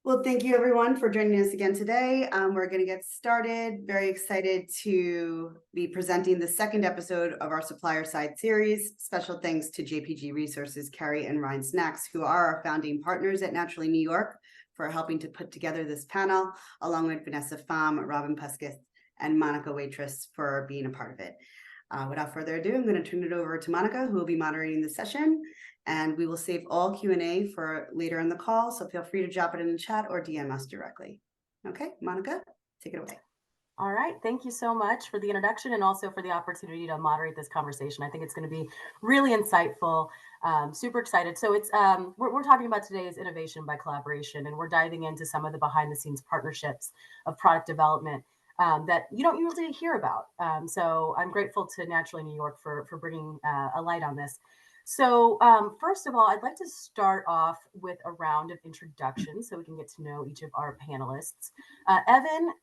Well, thank you everyone for joining us again today. We're going to get started. Very excited to be presenting the second episode of our supplier side series. Special thanks to JPG Resources, Kerry and Rind Snacks, who are our founding partners at Naturally New York, for helping to put together this panel, along with Vanessa Pham, Robin Puskas, and Monica Watrous for being a part of it. Without further ado, I'm going to turn it over to Monica, who will be moderating the session. And we will save all Q&A for later in the call, so feel free to drop it in the chat or DM us directly. Okay, Monica, take it away. All right, thank you so much for the introduction and also for the opportunity to moderate this conversation. I think it's going to be really insightful. Super excited. So it's we're talking about today is innovation by collaboration, and we're diving into some of the behind the scenes partnerships of product development that you don't usually hear about. So I'm grateful to Naturally New York for bringing a light on this. So first of all, I'd like to start off with a round of introductions so we can get to know each of our panelists. Evan,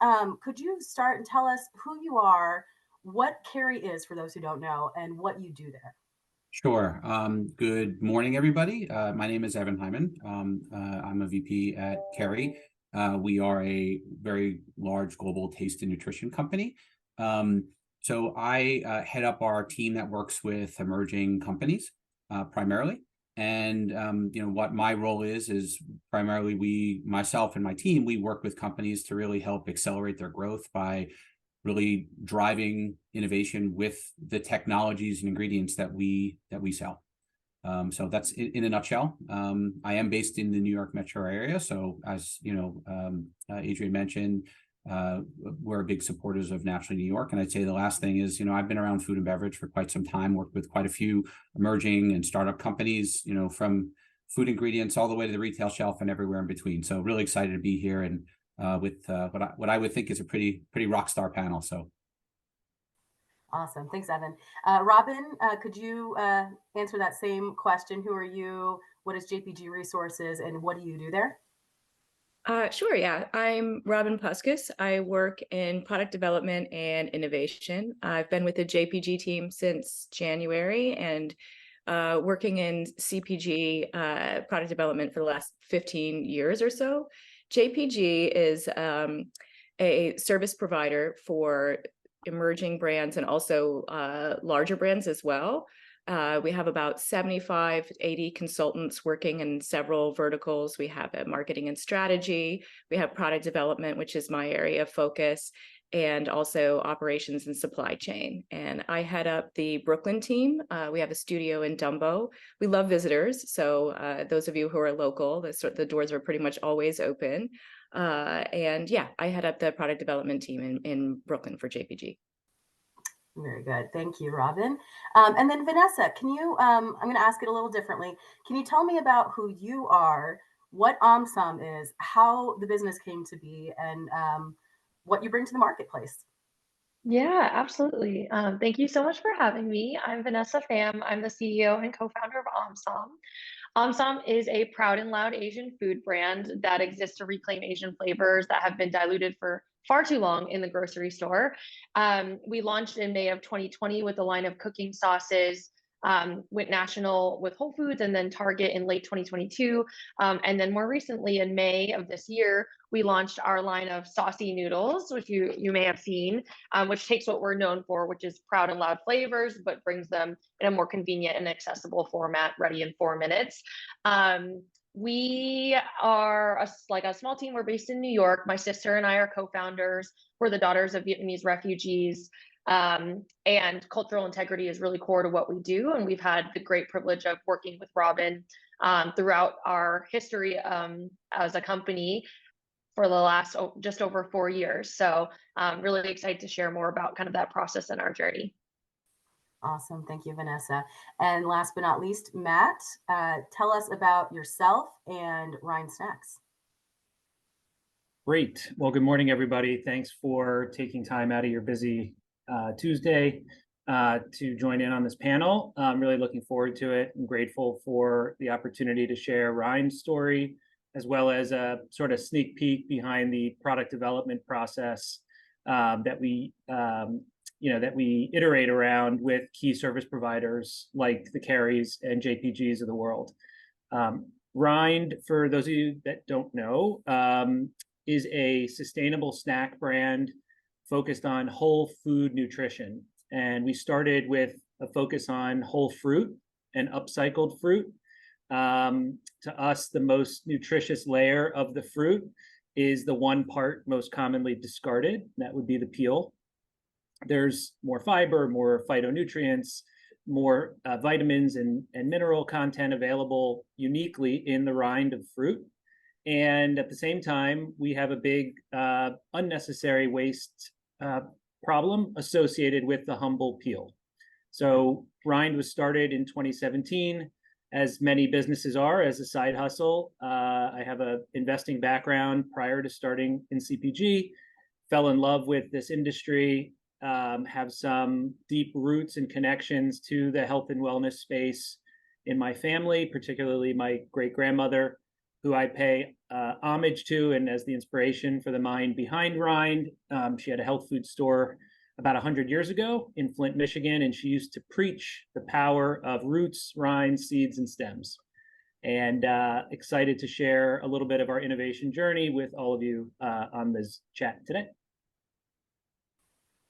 could you start and tell us who you are, what Kerry is for those who don't know, and what you do there? Sure. Good morning, everybody. My name is Evan Hyman. I'm a VP at Kerry. We are a very large global taste and nutrition company. So I head up our team that works with emerging companies primarily. And what my role is primarily myself and my team, we work with companies to really help accelerate their growth by really driving innovation with the technologies and ingredients that we sell. So that's in a nutshell. I am based in the New York metro area. So as Adrian mentioned, we're big supporters of Naturally New York. And I'd say the last thing is, I've been around food and beverage for quite some time, worked with quite a few emerging and startup companies, from food ingredients all the way to the retail shelf and everywhere in between. So really excited to be here and with what I would think is a pretty rock star panel. So. Awesome. Thanks, Evan. Robin, could you answer that same question? Who are you? What is JPG Resources and what do you do there? Sure, yeah. I'm Robin Puskas. I work in product development and innovation. I've been with the JPG team since January and working in CPG product development for the last 15 years or so. JPG is a service provider for emerging brands and also larger brands as well. We have about 75, 80 consultants working in several verticals. We have a marketing and strategy. We have product development, which is my area of focus, and also operations and supply chain. And I head up the Brooklyn team. We have a studio in Dumbo. We love visitors. So those of you who are local, the doors are pretty much always open. And yeah, I head up the product development team in Brooklyn for JPG. Very good. Thank you, Robin. And then Vanessa, can you, I'm going to ask it a little differently. Can you tell me about who you are, what Omsom is, how the business came to be, and what you bring to the marketplace? Yeah, absolutely. Thank you so much for having me. I'm Vanessa Pham. I'm the CEO and co-founder of Omsom. Omsom is a proud and loud Asian food brand that exists to reclaim Asian flavors that have been diluted for far too long in the grocery store. We launched in May of 2020 with a line of cooking sauces, went national with Whole Foods and then Target in late 2022. And then more recently in May of this year, we launched our line of saucy noodles, which you may have seen, which takes what we're known for, which is proud and loud flavors, but brings them in a more convenient and accessible format, ready in 4 minutes. We are a small team. We're based in New York. My sister and I are co-founders. We're the daughters of Vietnamese refugees. And cultural integrity is really core to what we do. And we've had the great privilege of working with Robin throughout our history as a company for the last just over 4 years. So really excited to share more about kind of that process and our journey. Awesome. Thank you, Vanessa. And last but not least, Matt, tell us about yourself and Rind Snacks. Great. Well, good morning, everybody. Thanks for taking time out of your busy Tuesday to join in on this panel. I'm really looking forward to it. I'm grateful for the opportunity to share Rind's story, as well as a sort of sneak peek behind the product development process that we iterate around with key service providers like the Kerrys and JPGs of the world. Rind, for those of you that don't know, is a sustainable snack brand focused on whole food nutrition. And we started with a focus on whole fruit and upcycled fruit. To us, the most nutritious layer of the fruit is the one part most commonly discarded. That would be the peel. There's more fiber, more phytonutrients, more vitamins and mineral content available uniquely in the rind of fruit. And at the same time, we have a big unnecessary waste problem associated with the humble peel. So Rind was started in 2017, as many businesses are, as a side hustle. I have an investing background prior to starting in CPG, fell in love with this industry, have some deep roots and connections to the health and wellness space in my family, particularly my great-grandmother, who I pay homage to and as the inspiration for the mind behind Rind. She had a health food store about 100 years ago in Flint, Michigan, and she used to preach the power of roots, rinds, seeds, and stems. And excited to share a little bit of our innovation journey with all of you on this chat today.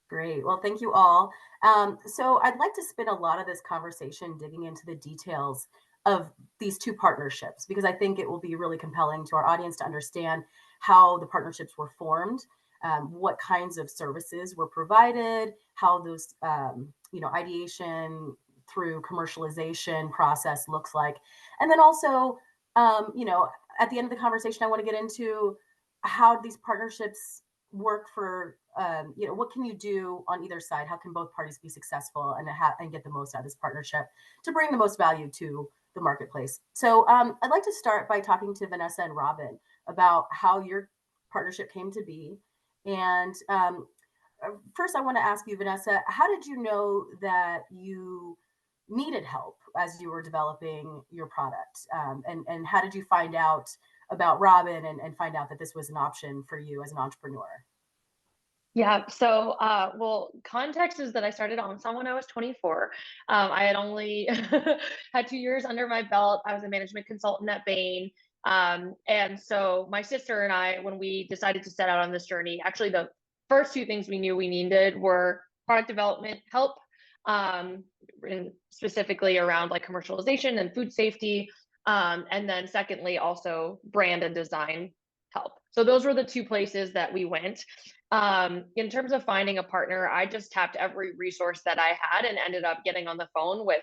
Great. Well, thank you all. So I'd like to spend a lot of this conversation digging into the details of these two partnerships, because I think it will be really compelling to our audience to understand how the partnerships were formed, what kinds of services were provided, how those, ideation through commercialization process looks like. And then also, at the end of the conversation, I want to get into how these partnerships work for, what can you do on either side? How can both parties be successful and get the most out of this partnership to bring the most value to the marketplace? So I'd like to start by talking to Vanessa and Robin about how your partnership came to be. And first, I want to ask you, Vanessa, how did you know that you needed help as you were developing your product? And how did you find out about Robin and find out that this was an option for you as an entrepreneur? Yeah, so well, context is that I started Omsom when I was 24. I had only had 2 years under my belt. I was a management consultant at Bain. And so my sister and I, when we decided to set out on this journey, actually the first two things we knew we needed were product development help, and specifically around like commercialization and food safety. And then secondly, also brand and design help. So those were the two places that we went. In terms of finding a partner, I just tapped every resource that I had and ended up getting on the phone with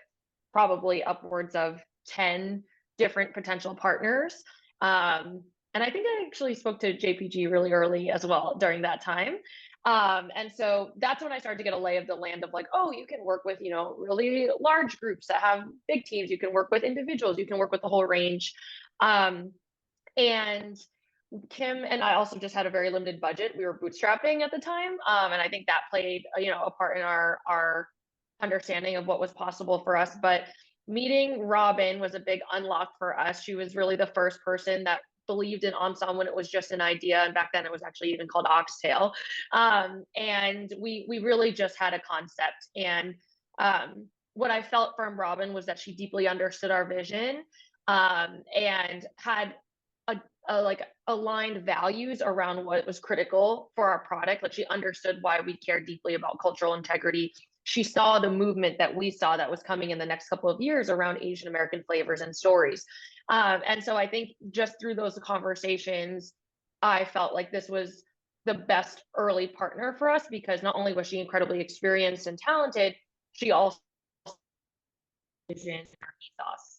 probably upwards of 10 different potential partners. And I think I actually spoke to JPG really early as well during that time. And so that's when I started to get a lay of the land of like, oh, you can work with, really large groups that have big teams. You can work with individuals. You can work with the whole range. And Kim and I also just had a very limited budget. We were bootstrapping at the time. And I think that played, a part in our understanding of what was possible for us. But meeting Robin was a big unlock for us. She was really the first person that believed in Omsom when it was just an idea. And back then it was actually even called Oxtail. And we really just had a concept. And what I felt from Robin was that she deeply understood our vision, and had like aligned values around what was critical for our product. Like she understood why we cared deeply about cultural integrity. She saw the movement that we saw that was coming in the next couple of years around Asian American flavors and stories. And so I think just through those conversations, I felt like this was the best early partner for us, because not only was she incredibly experienced and talented, she also vision our ethos.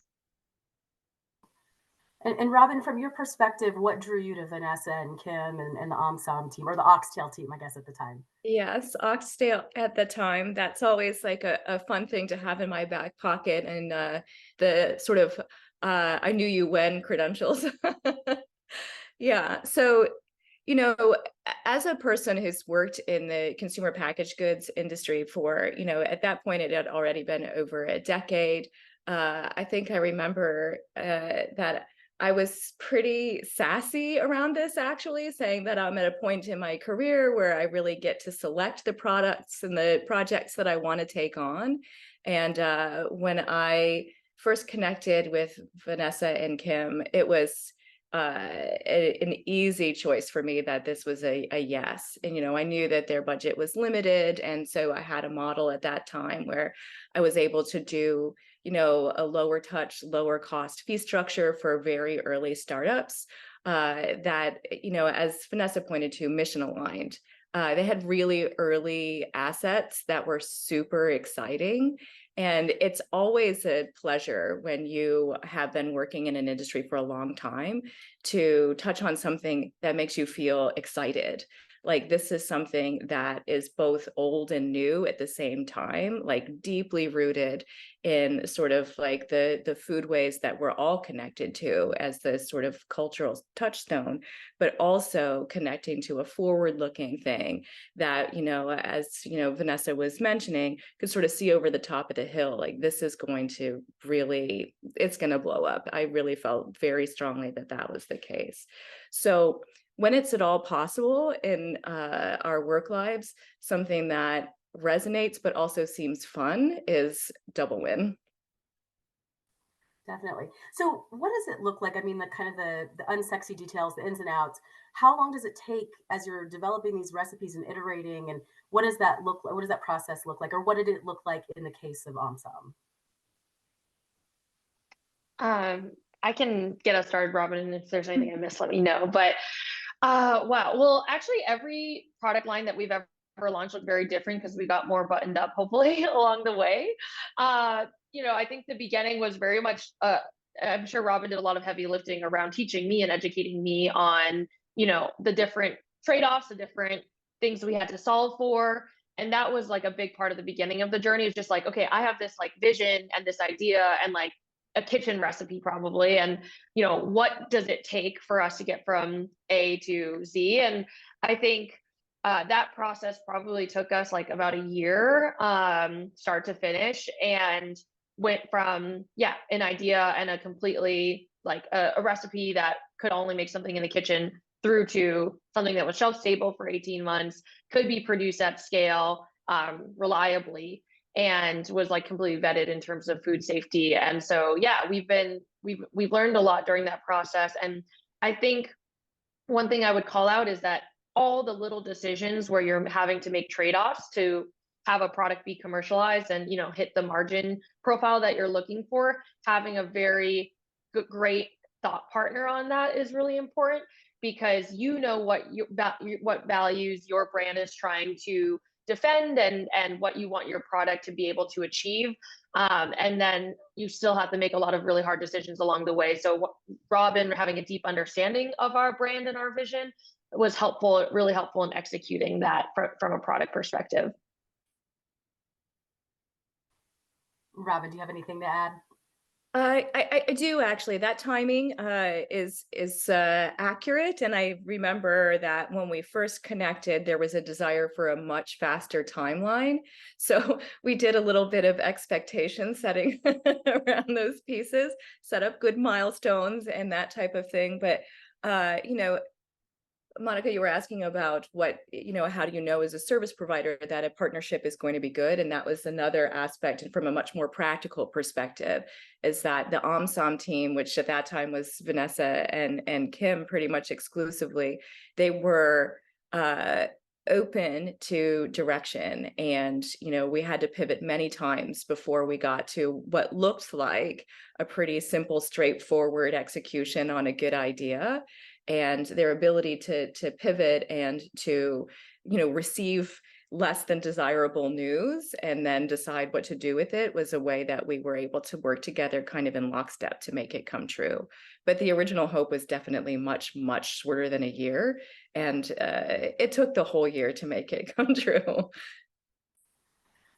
And Robin, from your perspective, what drew you to Vanessa and Kim and the Omsom team, or the Oxtail team, I guess, at the time? Yes, Oxtail at the time. That's always like a fun thing to have in my back pocket, and the sort of I knew you when credentials. Yeah. So, as a person who's worked in the consumer packaged goods industry for, at that point, it had already been over a decade. I think I remember that I was pretty sassy around this, actually, saying that I'm at a point in my career where I really get to select the products and the projects that I want to take on. And when I first connected with Vanessa and Kim, it was an easy choice for me that this was a yes. And, I knew that their budget was limited. And so I had a model at that time where I was able to do, a lower touch, lower cost fee structure for very early startups that, as Vanessa pointed to, mission aligned. They had really early assets that were super exciting. And it's always a pleasure when you have been working in an industry for a long time to touch on something that makes you feel excited. Like this is something that is both old and new at the same time, like deeply rooted in sort of like the foodways that we're all connected to as the sort of cultural touchstone, but also connecting to a forward-looking thing that, as Vanessa was mentioning, could sort of see over the top of the hill. Like this is going to really, it's going to blow up. I really felt very strongly that that was the case. So when it's at all possible in our work lives, something that resonates but also seems fun is double win. Definitely. So what does it look like? I mean, the kind of the unsexy details, the ins and outs. How long does it take as you're developing these recipes and iterating? And what does that look like? What does that process look like? Or what did it look like in the case of Omsom? I can get us started, Robin, and if there's anything I missed, let me know. But wow. Well, actually, every product line that we've ever launched looked very different because we got more buttoned up, hopefully, along the way. I think the beginning was very much, I'm sure Robin did a lot of heavy lifting around teaching me and educating me on, the different trade-offs, the different things we had to solve for. And that was like a big part of the beginning of the journey. Is just like, okay, I have this like vision and this idea and like a kitchen recipe probably. And, what does it take for us to get from A to Z? And I think that process probably took us like about a year, start to finish, and went from, an idea and a completely like a recipe that could only make something in the kitchen through to something that was shelf stable for 18 months, could be produced at scale, reliably, and was like completely vetted in terms of food safety. And so, we've learned a lot during that process. And I think one thing I would call out is that all the little decisions where you're having to make trade-offs to have a product be commercialized and, hit the margin profile that you're looking for, having a very great thought partner on that is really important, because what values your brand is trying to defend and what you want your product to be able to achieve. And then you still have to make a lot of really hard decisions along the way. So Robin having a deep understanding of our brand and our vision was helpful, really helpful in executing that from a product perspective. Robin, do you have anything to add? I do actually. That timing is accurate, and I remember that when we first connected, there was a desire for a much faster timeline. So we did a little bit of expectation setting around those pieces, set up good milestones and that type of thing. But Monica, you were asking about how do you know as a service provider that a partnership is going to be good? And that was another aspect from a much more practical perspective, is that the Omsom team, which at that time was Vanessa and Kim pretty much exclusively, they were open to direction. And, we had to pivot many times before we got to what looked like a pretty simple, straightforward execution on a good idea. And their ability to pivot and to, receive less than desirable news and then decide what to do with it was a way that we were able to work together kind of in lockstep to make it come true. But the original hope was definitely much, much shorter than a year. And it took the whole year to make it come true.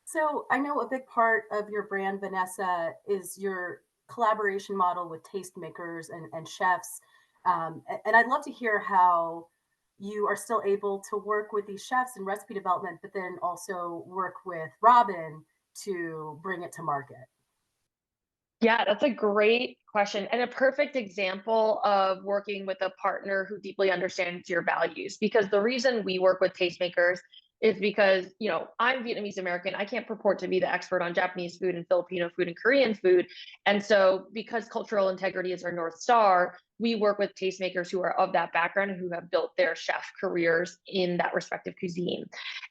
So I know a big part of your brand, Vanessa, is your collaboration model with tastemakers and chefs. And I'd love to hear how you are still able to work with these chefs in recipe development, but then also work with Robin to bring it to market. Yeah, that's a great question and a perfect example of working with a partner who deeply understands your values. Because the reason we work with tastemakers is because, you know, I'm Vietnamese American. I can't purport to be the expert on Japanese food and Filipino food and Korean food. And so because cultural integrity is our North Star, we work with tastemakers who are of that background and who have built their chef careers in that respective cuisine.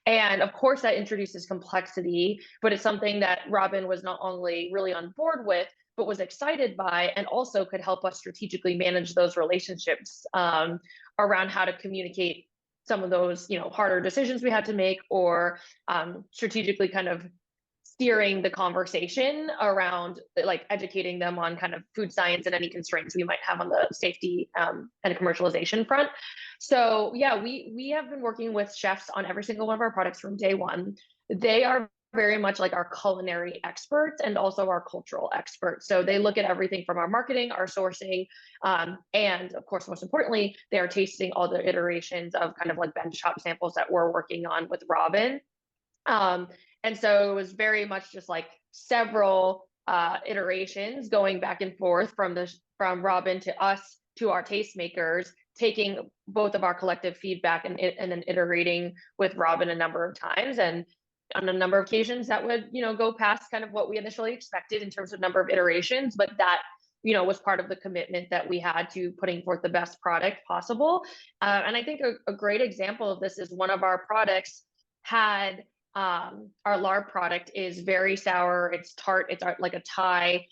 And of course, that introduces complexity, but it's something that Robin was not only really on board with, but was excited by, and also could help us strategically manage those relationships around how to communicate some of those, you know, harder decisions we had to make, or strategically kind of steering the conversation around, like, educating them on kind of food science and any constraints we might have on the safety and commercialization front. So yeah, we have been working with chefs on every single one of our products from day one. They are very much like our culinary experts and also our cultural experts. So they look at everything from our marketing, our sourcing, and of course, most importantly, they are tasting all the iterations of kind of like benchtop samples that we're working on with Robin. And so it was very much just like several iterations going back and forth from Robin to us to our tastemakers, taking both of our collective feedback and then iterating with Robin a number of times. And on a number of occasions that would, you know, go past kind of what we initially expected in terms of number of iterations, but that, you know, was part of the commitment that we had to putting forth the best product possible. And I think a great example of this is one of our products had our larb product is very sour, it's tart, it's like a Thai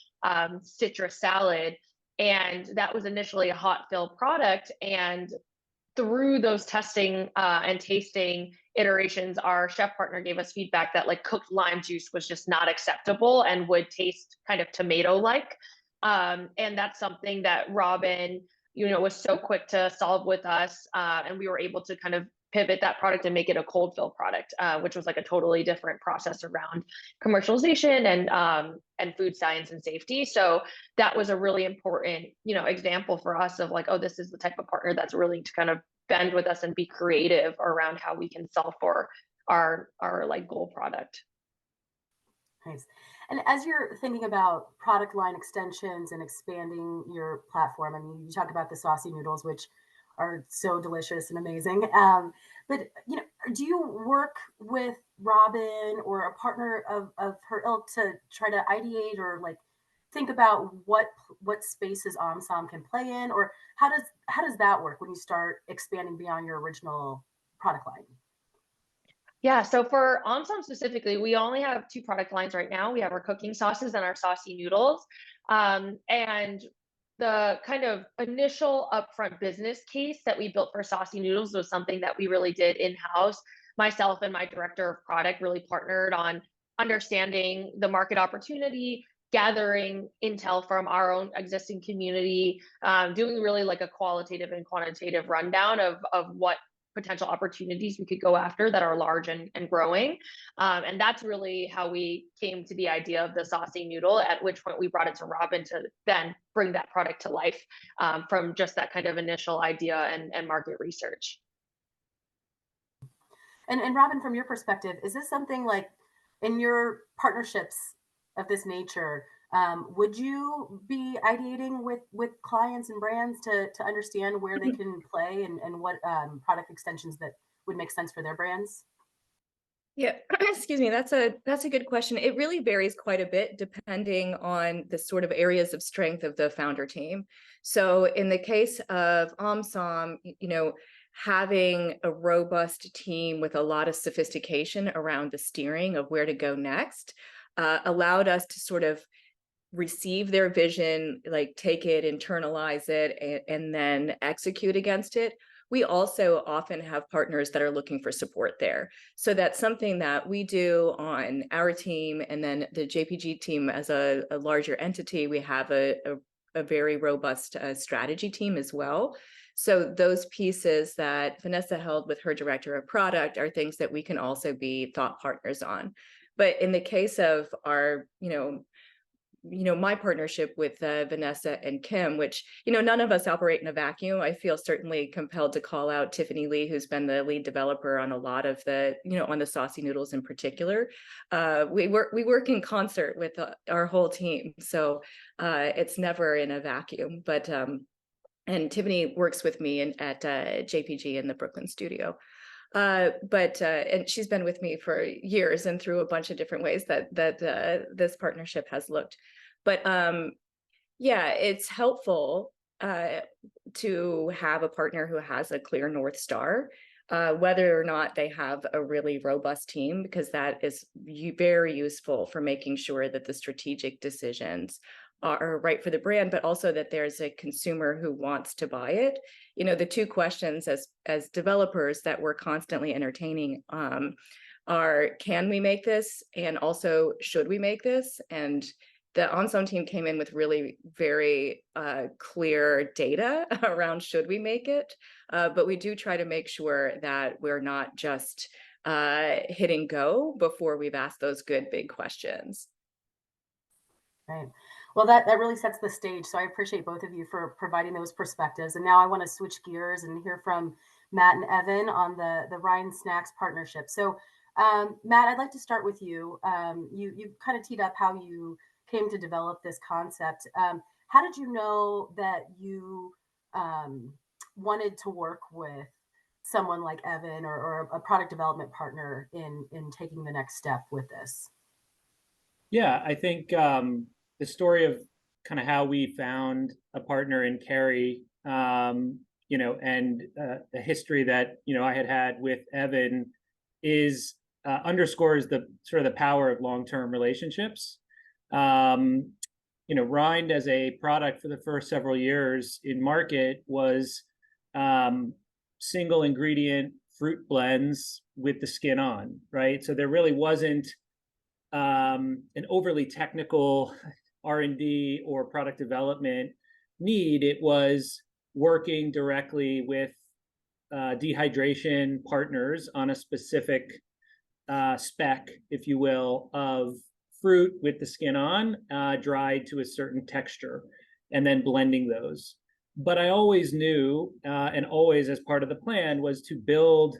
citrus salad. And that was initially a hot fill product. And through those testing and tasting iterations, our chef partner gave us feedback that like cooked lime juice was just not acceptable and would taste kind of tomato-like. And that's something that Robin, you know, was so quick to solve with us. And we were able to kind of pivot that product and make it a cold fill product, which was like a totally different process around commercialization and food science and safety. So that was a really important, you know, example for us of like, oh, this is the type of partner that's willing to kind of bend with us and be creative around how we can solve for our like goal product. Nice. And as you're thinking about product line extensions and expanding your platform, I mean, you talk about the saucy noodles, which are so delicious and amazing. But you know, do you work with Robin or a partner of her ilk to try to ideate or like think about what spaces Omsom can play in, or how does that work when you start expanding beyond your original product line? Yeah, so for Omsom specifically, we only have 2 product lines right now. We have our cooking sauces and our saucy noodles. And the kind of initial upfront business case that we built for saucy noodles was something that we really did in-house. Myself and my director of product really partnered on understanding the market opportunity, gathering intel from our own existing community, doing really like a qualitative and quantitative rundown of what potential opportunities we could go after that are large and growing. And that's really how we came to the idea of the saucy noodle, at which point we brought it to Robin to then bring that product to life from just that kind of initial idea and market research. And Robin, from your perspective, is this something like in your partnerships of this nature, would you be ideating with clients and brands to understand where they can play and what product extensions that would make sense for their brands? Yeah, excuse me. That's a good question. It really varies quite a bit depending on the sort of areas of strength of the founder team. So in the case of Omsom, you know, having a robust team with a lot of sophistication around the steering of where to go next allowed us to sort of receive their vision, like take it, internalize it, and then execute against it. We also often have partners that are looking for support there. So that's something that we do on our team. And then the JPG team as a larger entity, we have a very robust strategy team as well. So those pieces that Vanessa held with her director of product are things that we can also be thought partners on. But in the case of our, my partnership with Vanessa and Kim, which, none of us operate in a vacuum. I feel certainly compelled to call out Tiffany Lee, who's been the lead developer on a lot of the, on the saucy noodles in particular. We work in concert with our whole team. So it's never in a vacuum, but, and Tiffany works with me at JPG in the Brooklyn studio. And she's been with me for years and through a bunch of different ways that this partnership has looked. But yeah, it's helpful to have a partner who has a clear North Star, whether or not they have a really robust team, because that is very useful for making sure that the strategic decisions are right for the brand, but also that there's a consumer who wants to buy it. You know, the two questions as developers that we're constantly entertaining are, can we make this? And also, should we make this? And the Omsom team came in with really very clear data around should we make it, but we do try to make sure that we're not just hitting go before we've asked those good big questions. Right. Well, that really sets the stage. So I appreciate both of you for providing those perspectives. And now I want to switch gears and hear from Matt and Evan on the Rind Snacks partnership. So Matt, I'd like to start with you. You kind of teed up how you came to develop this concept. How did you know that you wanted to work with someone like Evan or a product development partner in taking the next step with this? Yeah, I think the story of kind of how we found a partner in Kerry, you know, and the history that, you know, I had with Evan is underscores the sort of the power of long-term relationships. You know, Rind as a product for the first several years in market was single ingredient fruit blends with the skin on, right? So there really wasn't an overly technical R&D or product development need. It was working directly with dehydration partners on a specific spec, if you will, of fruit with the skin on, dried to a certain texture, and then blending those. But I always knew, and always as part of the plan, was to build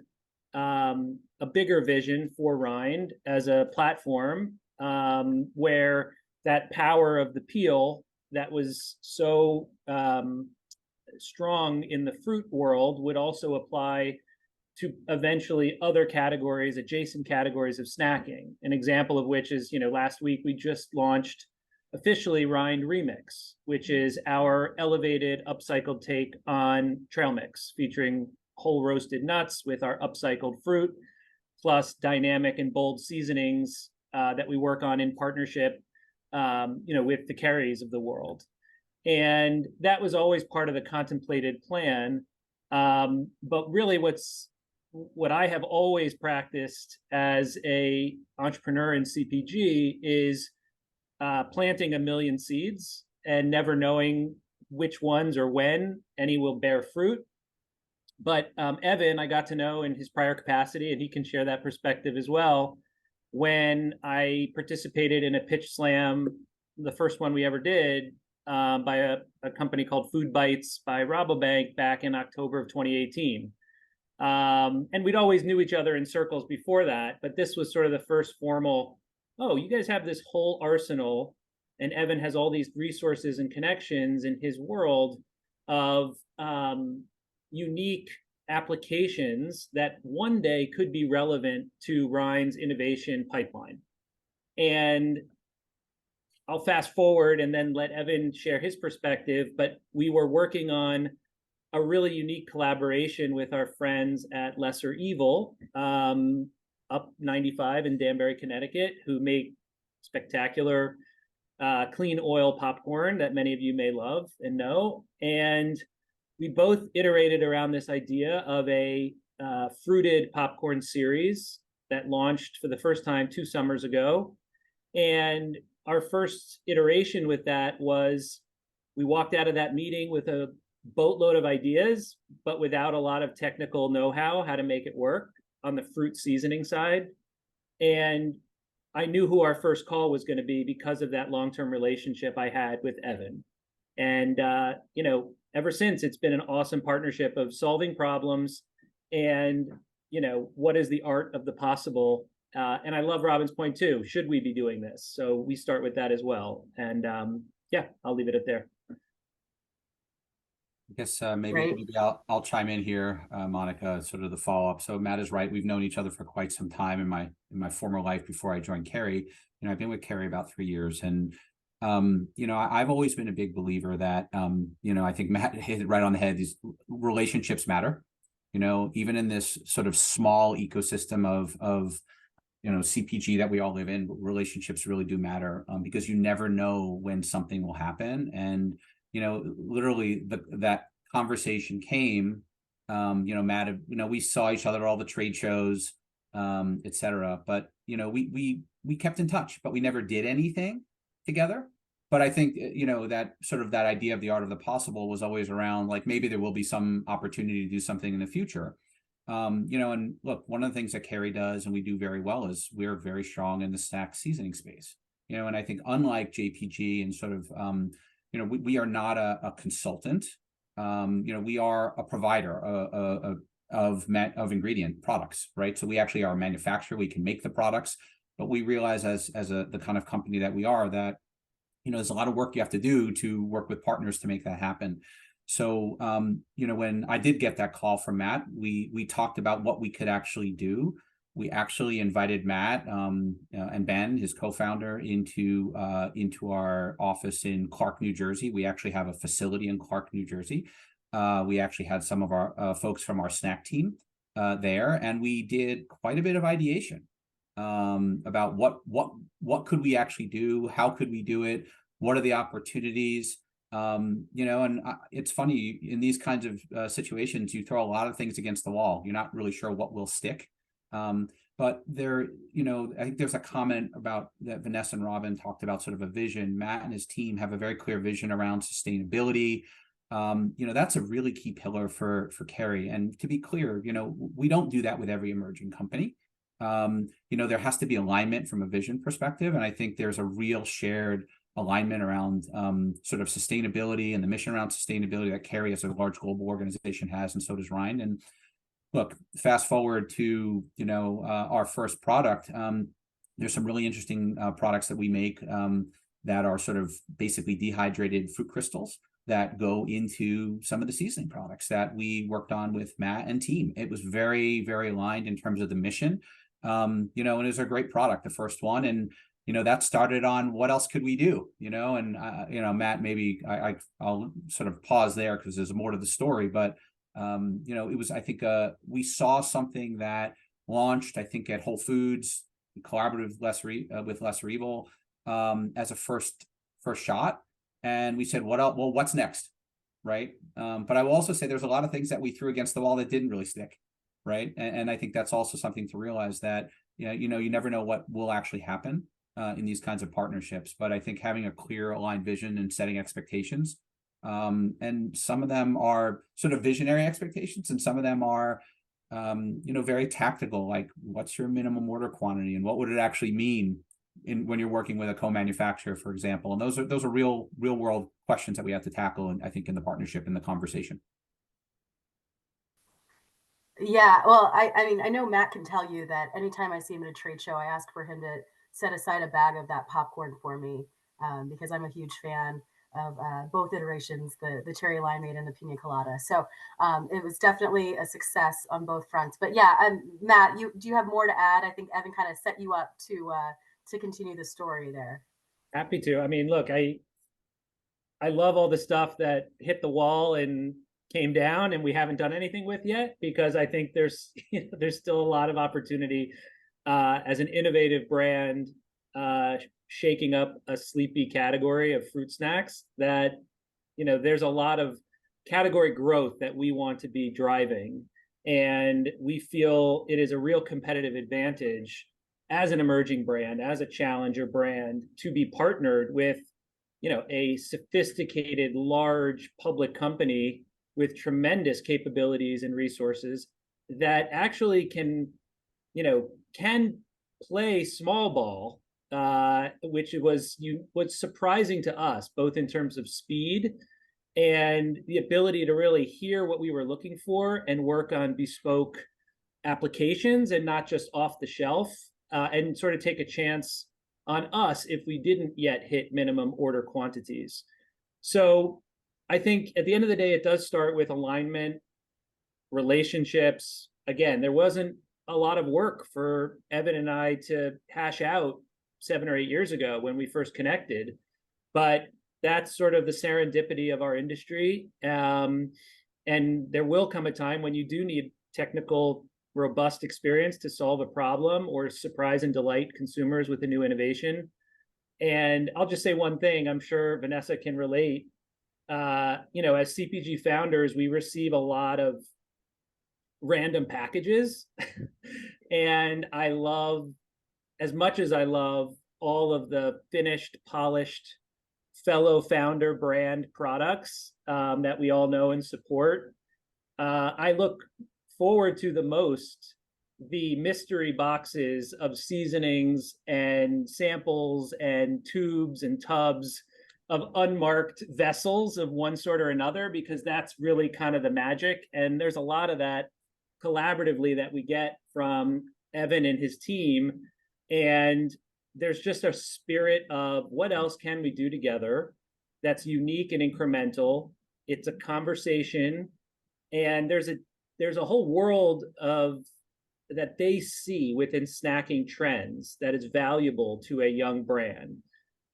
a bigger vision for Rind as a platform where that power of the peel that was so strong in the fruit world would also apply to eventually other categories, adjacent categories of snacking. An example of which is, you know, last week we just launched officially Rind Remix, which is our elevated upcycled take on trail mix, featuring whole roasted nuts with our upcycled fruit, plus dynamic and bold seasonings that we work on in partnership, you know, with the Kerrys of the world. And that was always part of the contemplated plan. But really what I have always practiced as a entrepreneur in CPG is planting a million seeds and never knowing which ones or when any will bear fruit. But Evan, I got to know in his prior capacity, and he can share that perspective as well, when I participated in a pitch slam, the first one we ever did, by a company called Food Bites by Rabobank back in October of 2018. And we'd always knew each other in circles before that, but this was sort of the first formal, oh, you guys have this whole arsenal, and Evan has all these resources and connections in his world of unique applications that one day could be relevant to Rind's innovation pipeline. And I'll fast forward and then let Evan share his perspective, but we were working on a really unique collaboration with our friends at Lesser Evil, up 95 in Danbury, Connecticut, who make spectacular clean oil popcorn that many of you may love and know. And we both iterated around this idea of a fruited popcorn series that launched for the first time 2 summers ago. And our first iteration with that was we walked out of that meeting with a boatload of ideas, but without a lot of technical know-how how to make it work on the fruit seasoning side. And I knew who our first call was going to be because of that long-term relationship I had with Evan. And, you know, ever since, it's been an awesome partnership of solving problems and, you know, what is the art of the possible. And I love Robin's point too. Should we be doing this? So we start with that as well. And yeah, I'll leave it at there. I guess maybe Great. maybe I'll chime in here, Monica, sort of the follow up. So Matt is right. We've known each other for quite some time in my former life before I joined Kerry. I've been with Kerry about 3 years, and I've always been a big believer that I think Matt hit it right on the head. These relationships matter. Even in this sort of small ecosystem of CPG that we all live in, relationships really do matter, because you never know when something will happen. And literally that conversation came, Matt, we saw each other at all the trade shows, et cetera. But, we kept in touch, but we never did anything together. But I think, that sort of that idea of the art of the possible was always around, like, maybe there will be some opportunity to do something in the future. And look, one of the things that Kerry does and we do very well is we're very strong in the snack seasoning space, and I think unlike JPG and sort of, we are not a consultant. We are a provider of ingredient products, right? So we actually are a manufacturer. We can make the products, but we realize as the kind of company that we are that, there's a lot of work you have to do to work with partners to make that happen. So, when I did get that call from Matt, we talked about what we could actually do. We actually invited Matt and Ben, his co-founder, into our office in Clark, New Jersey. We actually have a facility in Clark, New Jersey. We actually had some of our folks from our snack team there, and we did quite a bit of ideation about what could we actually do, how could we do it, what are the opportunities. And it's funny in these kinds of situations, you throw a lot of things against the wall. You're not really sure what will stick. But there, I think there's a comment about that Vanessa and Robin talked about sort of a vision. Matt and his team have a very clear vision around sustainability. That's a really key pillar for Kerry. And to be clear, we don't do that with every emerging company. There has to be alignment from a vision perspective. And I think there's a real shared alignment around sort of sustainability and the mission around sustainability that Kerry as a large global organization has, and so does Rind. And look, fast forward to, our first product. There's some really interesting products that we make that are sort of basically dehydrated fruit crystals that go into some of the seasoning products that we worked on with Matt and team. It was very, very aligned in terms of the mission. And it was a great product, the first one. And, that started on what else could we do, and, Matt, maybe I'll sort of pause there because there's more to the story, but, it was, I think, we saw something that launched, I think, at Whole Foods, collaborative with Lesser Evil, as a first shot. And we said, what else? Well, what's next? Right. But I will also say there's a lot of things that we threw against the wall that didn't really stick. Right. And I think that's also something to realize that, you never know what will actually happen in these kinds of partnerships. But I think having a clear aligned vision and setting expectations, and some of them are sort of visionary expectations, and some of them are, very tactical, like what's your minimum order quantity and what would it actually mean when you're working with a co-manufacturer, for example. And those are real world questions that we have to tackle, and I think in the partnership, in the conversation. Yeah, well, I mean, I know Matt can tell you that anytime I see him at a trade show, I ask for him to set aside a bag of that popcorn for me, because I'm a huge fan of both iterations, the cherry limeade and the pina colada. So it was definitely a success on both fronts. But yeah, Matt, do you have more to add? I think Evan kind of set you up to continue the story there. Happy to. I mean, look, I love all the stuff that hit the wall and came down and we haven't done anything with yet, because I think there's still a lot of opportunity as an innovative brand, shaking up a sleepy category of fruit snacks that, there's a lot of category growth that we want to be driving. And we feel it is a real competitive advantage as an emerging brand, as a challenger brand, to be partnered with, a sophisticated, large public company with tremendous capabilities and resources that actually can play small ball, which was surprising to us, both in terms of speed and the ability to really hear what we were looking for and work on bespoke applications and not just off the shelf, and sort of take a chance on us if we didn't yet hit minimum order quantities. So, I think at the end of the day, it does start with alignment, relationships. Again, there wasn't a lot of work for Evan and I to hash out 7 or 8 years ago when we first connected, but that's sort of the serendipity of our industry. And there will come a time when you do need technical, robust experience to solve a problem or surprise and delight consumers with a new innovation. And I'll just say one thing, I'm sure Vanessa can relate. As CPG founders, we receive a lot of random packages. And I love, as much as I love all of the finished, polished, fellow founder brand products that we all know and support, I look forward to the most the mystery boxes of seasonings and samples and tubes and tubs of unmarked vessels of one sort or another, because that's really kind of the magic. And there's a lot of that collaboratively that we get from Evan and his team. And there's just a spirit of what else can we do together that's unique and incremental. It's a conversation, and there's a whole world of that they see within snacking trends that is valuable to a young brand.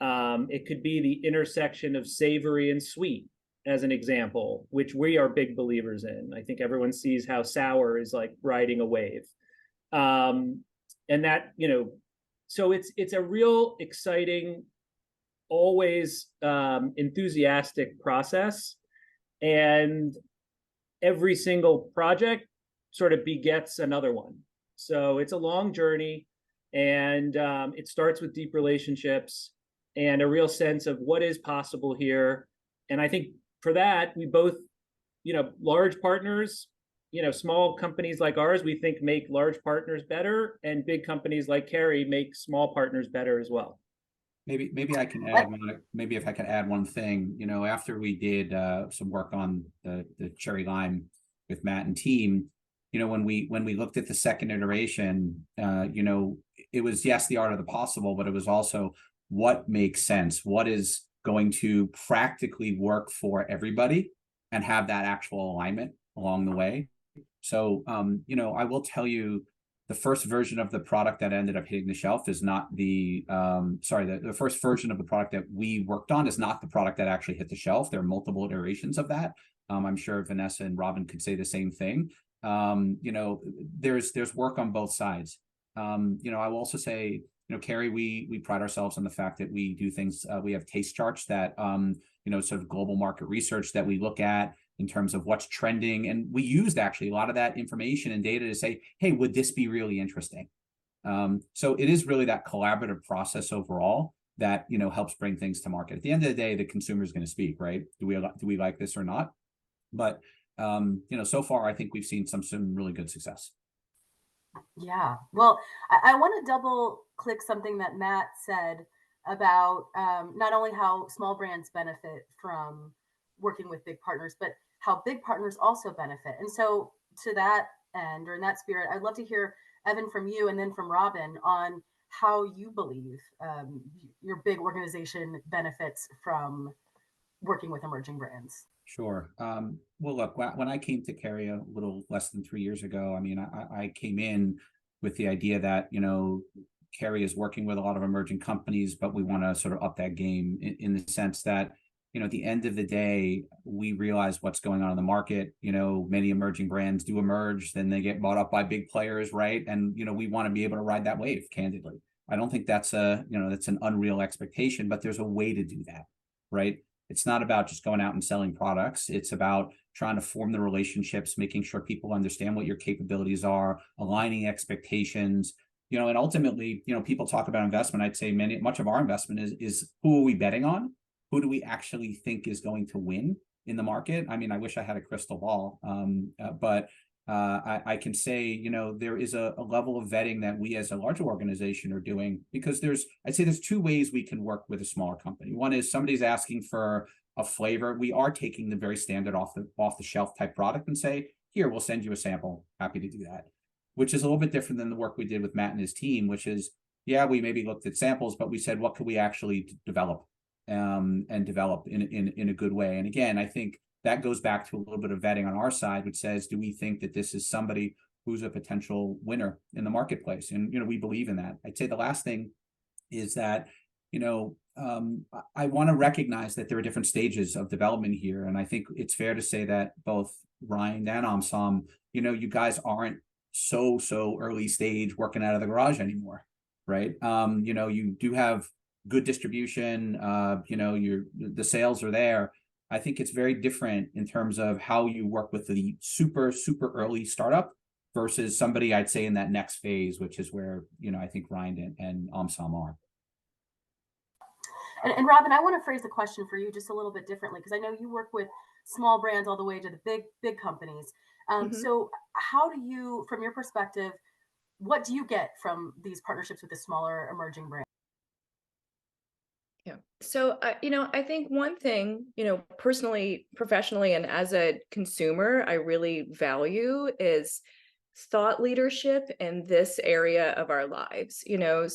It could be the intersection of savory and sweet, as an example, which we are big believers in. I think everyone sees how sour is like riding a wave. And that, so it's a real exciting, always enthusiastic process. And every single project sort of begets another one. So it's a long journey, and it starts with deep relationships and a real sense of what is possible here. And I think for that, we both, large partners, small companies like ours, we think make large partners better, and big companies like Kerry make small partners better as well. Maybe I can add, maybe if I can add one thing, after we did some work on the cherry lime with Matt and team, when we looked at the second iteration, it was, yes, the art of the possible, but it was also what makes sense, what is going to practically work for everybody and have that actual alignment along the way. So, I will tell you, the first version of the product that ended up hitting the shelf is not the first version of the product that we worked on is not the product that actually hit the shelf. There are multiple iterations of that. I'm sure Vanessa and Robin could say the same thing. There's work on both sides. I will also say, Kerry, we pride ourselves on the fact that we do things, we have taste charts that, sort of global market research that we look at in terms of what's trending. And we used actually a lot of that information and data to say, hey, would this be really interesting? So it is really that collaborative process overall that, helps bring things to market. At the end of the day, the consumer is going to speak, right? Do we like this or not? But, so far, I think we've seen some really good success. Yeah. Well, I want to double click something that Matt said about not only how small brands benefit from working with big partners, but how big partners also benefit. And so to that end, or in that spirit, I'd love to hear, Evan, from you and then from Robin on how you believe your big organization benefits from working with emerging brands. Sure. Well, look, when I came to Kerry a little less than 3 years ago, I came in with the idea that, Kerry is working with a lot of emerging companies, but we want to sort of up that game in the sense that, at the end of the day, we realize what's going on in the market. Many emerging brands do emerge, then they get bought up by big players, right? And, we want to be able to ride that wave, candidly. I don't think that's that's an unreal expectation, but there's a way to do that, right? It's not about just going out and selling products. It's about trying to form the relationships, making sure people understand what your capabilities are, aligning expectations, and ultimately, people talk about investment. I'd say much of our investment is who are we betting on? Who do we actually think is going to win in the market? I wish I had a crystal ball, but I can say, there is a level of vetting that we as a larger organization are doing, because I'd say there's two ways we can work with a smaller company. One is somebody's asking for a flavor. We are taking the very standard off the shelf type product and say, here, we'll send you a sample. Happy to do that, which is a little bit different than the work we did with Matt and his team, which is, yeah, we maybe looked at samples, but we said, what could we actually develop? and develop in a good way. And again, I think that goes back to a little bit of vetting on our side, which says, do we think that this is somebody who's a potential winner in the marketplace? And, we believe in that. I'd say the last thing is that, I want to recognize that there are different stages of development here. And I think it's fair to say that both Rind and Omsom, you guys aren't so early stage working out of the garage anymore, right? You do have good distribution, the sales are there. I think it's very different in terms of how you work with the super early startup versus somebody, I'd say, in that next phase, which is where, I think Rind and Omsom are. And Robin, I want to phrase the question for you just a little bit differently, because I know you work with small brands all the way to the big companies. So how do you, from your perspective, what do you get from these partnerships with the smaller emerging brands? Yeah. So, I think one thing, personally, professionally, and as a consumer, I really value is thought leadership in this area of our lives.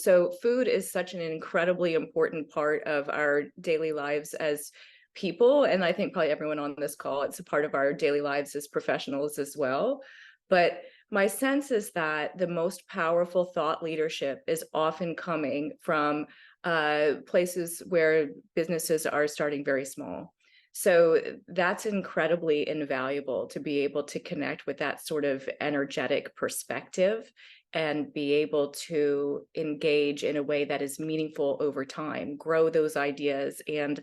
So food is such an incredibly important part of our daily lives as people. And I think probably everyone on this call, it's a part of our daily lives as professionals as well. But my sense is that the most powerful thought leadership is often coming from places where businesses are starting very small. So that's incredibly invaluable to be able to connect with that sort of energetic perspective and be able to engage in a way that is meaningful over time, grow those ideas, and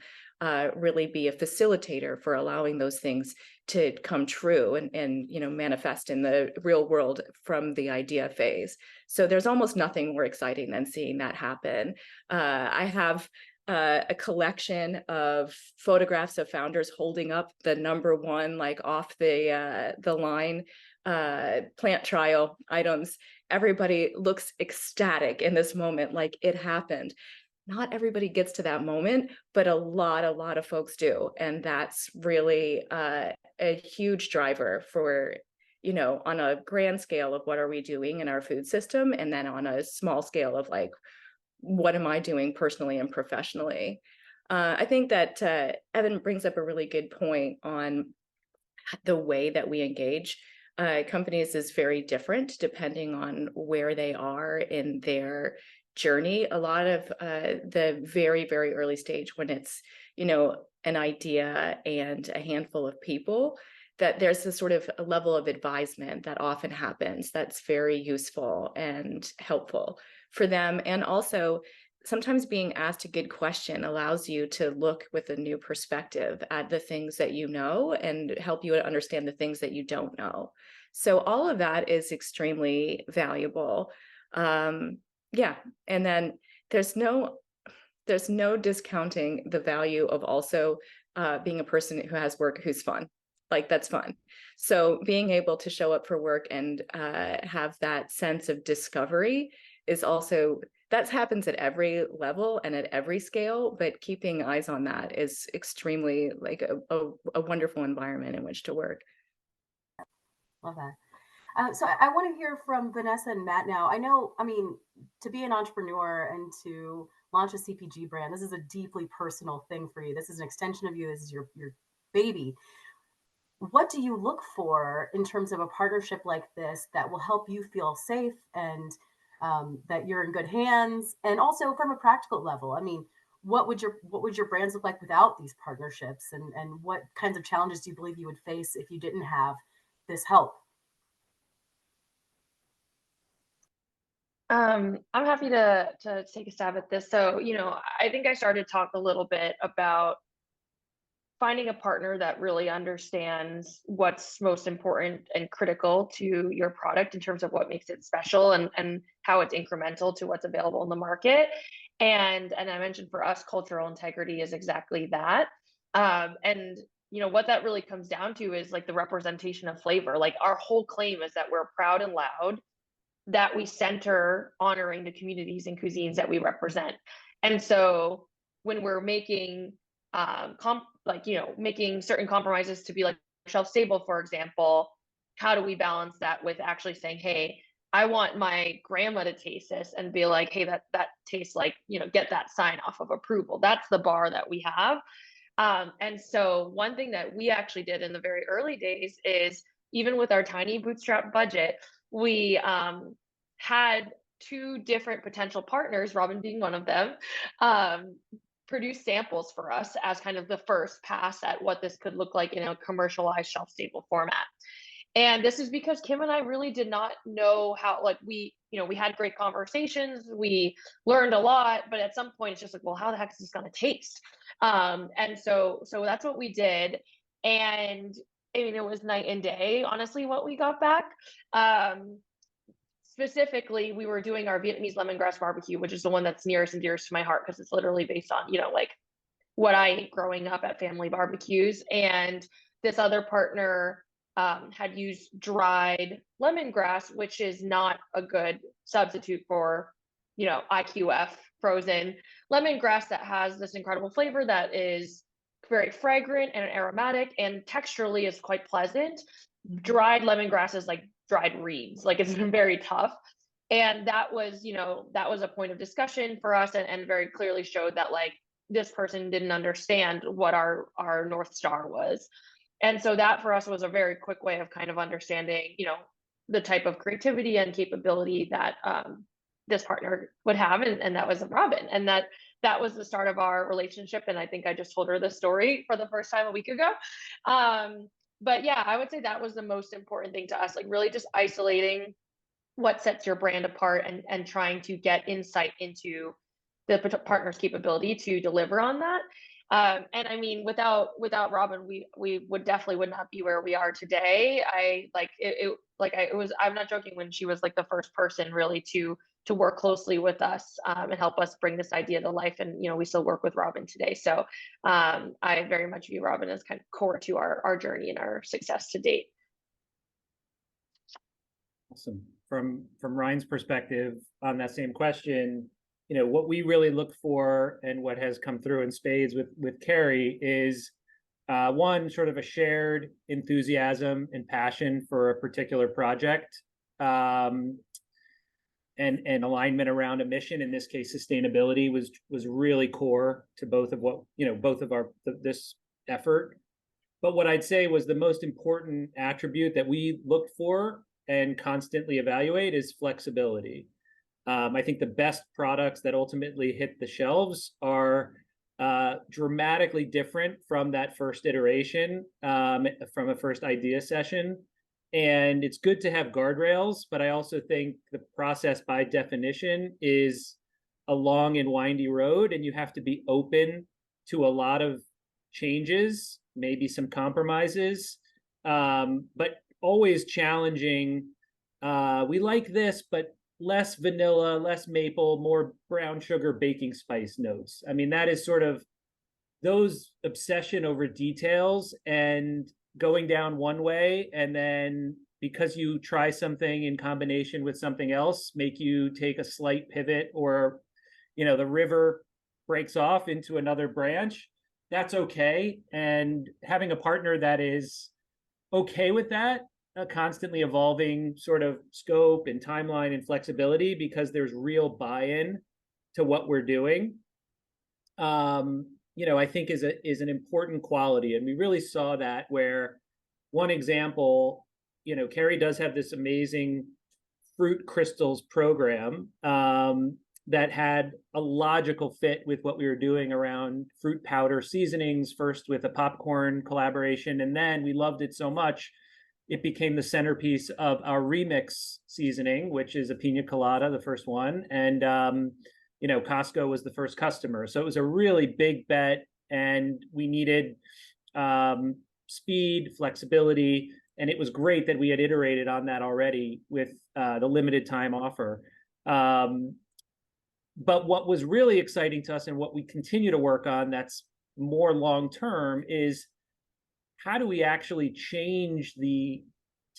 really be a facilitator for allowing those things to come true and manifest in the real world from the idea phase. So there's almost nothing more exciting than seeing that happen. I have a collection of photographs of founders holding up the #1, like off the line plant trial items. Everybody looks ecstatic in this moment, like it happened. Not everybody gets to that moment, but a lot of folks do. And that's really a huge driver for, on a grand scale of what are we doing in our food system, and then on a small scale of like, what am I doing personally and professionally? I think that Evan brings up a really good point on the way that we engage companies is very different depending on where they are in their journey. A lot of the very early stage, when it's, an idea and a handful of people, that there's a sort of a level of advisement that often happens that's very useful and helpful for them. And also sometimes being asked a good question allows you to look with a new perspective at the things that you know and help you to understand the things that you don't know. So all of that is extremely valuable. Yeah. And then there's no discounting the value of also being a person who has work who's fun. Like that's fun. So being able to show up for work and have that sense of discovery is also, that happens at every level and at every scale, but keeping eyes on that is extremely like a wonderful environment in which to work. Love that. So I want to hear from Vanessa and Matt now. To be an entrepreneur and to launch a CPG brand, this is a deeply personal thing for you. This is an extension of you. This is your baby. What do you look for in terms of a partnership like this that will help you feel safe and that you're in good hands? And also from a practical level, what would your brands look like without these partnerships? And what kinds of challenges do you believe you would face if you didn't have this help? I'm happy to take a stab at this. So, I think I started to talk a little bit about finding a partner that really understands what's most important and critical to your product in terms of what makes it special and how it's incremental to what's available in the market. And I mentioned for us, cultural integrity is exactly that. And what that really comes down to is like the representation of flavor. Like our whole claim is that we're proud and loud, that we center honoring the communities and cuisines that we represent. And so when we're making making certain compromises to be like shelf stable, for example, how do we balance that with actually saying, hey, I want my grandma to taste this and be like, hey, that tastes like, get that sign off of approval. That's the bar that we have. And so one thing that we actually did in the very early days is, even with our tiny bootstrap budget, we had two different potential partners, Robin being one of them, produce samples for us as kind of the first pass at what this could look like in a commercialized shelf stable format. And this is because Kim and I really did not know how, like, we had great conversations, we learned a lot, but at some point it's just like, well, how the heck is this going to taste? And so that's what we did. And I mean, it was night and day, honestly, what we got back. Specifically, we were doing our Vietnamese lemongrass barbecue, which is the one that's nearest and dearest to my heart, because it's literally based on, like what I ate growing up at family barbecues. And this other partner had used dried lemongrass, which is not a good substitute for, IQF frozen lemongrass that has this incredible flavor that is very fragrant and aromatic, and texturally is quite pleasant. Dried lemongrass is like dried reeds, like it's very tough. And that was a point of discussion for us, and very clearly showed that, like, this person didn't understand what our North Star was. And so that for us was a very quick way of kind of understanding, the type of creativity and capability that this partner would have. And that was Robin. And that was the start of our relationship. And I think I just told her the story for the first time a week ago. But yeah, I would say that was the most important thing to us, like really just isolating what sets your brand apart, and trying to get insight into the partner's capability to deliver on that. And I mean, without Robin, we would not be where we are today. I'm not joking when she was like the first person really to work closely with us, and help us bring this idea to life. And, we still work with Robin today. So I very much view Robin as kind of core to our journey and our success to date. Awesome. From Rind's perspective on that same question, what we really look for, and what has come through in spades with Kerry, is one, sort of a shared enthusiasm and passion for a particular project, and alignment around a mission. In this case, sustainability was really core to both of this effort. But what I'd say was the most important attribute that we looked for and constantly evaluate is flexibility. I think the best products that ultimately hit the shelves are dramatically different from that first iteration, from a first idea session. And it's good to have guardrails, but I also think the process by definition is a long and windy road, and you have to be open to a lot of changes, maybe some compromises, but always challenging. We like this, but less vanilla, less maple, more brown sugar, baking spice notes. I mean, that is sort of those obsession over details and going down one way, and then because you try something in combination with something else, make you take a slight pivot, or the river breaks off into another branch. That's okay. And having a partner that is okay with that, a constantly evolving sort of scope and timeline and flexibility, because there's real buy-in to what we're doing, I think is an important quality. And we really saw that, where one example, Kerry does have this amazing fruit crystals program that had a logical fit with what we were doing around fruit powder seasonings, first with a popcorn collaboration. And then we loved it so much, it became the centerpiece of our remix seasoning, which is a pina colada, the first one. And, Costco was the first customer. So it was a really big bet, and we needed speed, flexibility. And it was great that we had iterated on that already with the limited time offer. But what was really exciting to us, and what we continue to work on that's more long-term, is how do we actually change the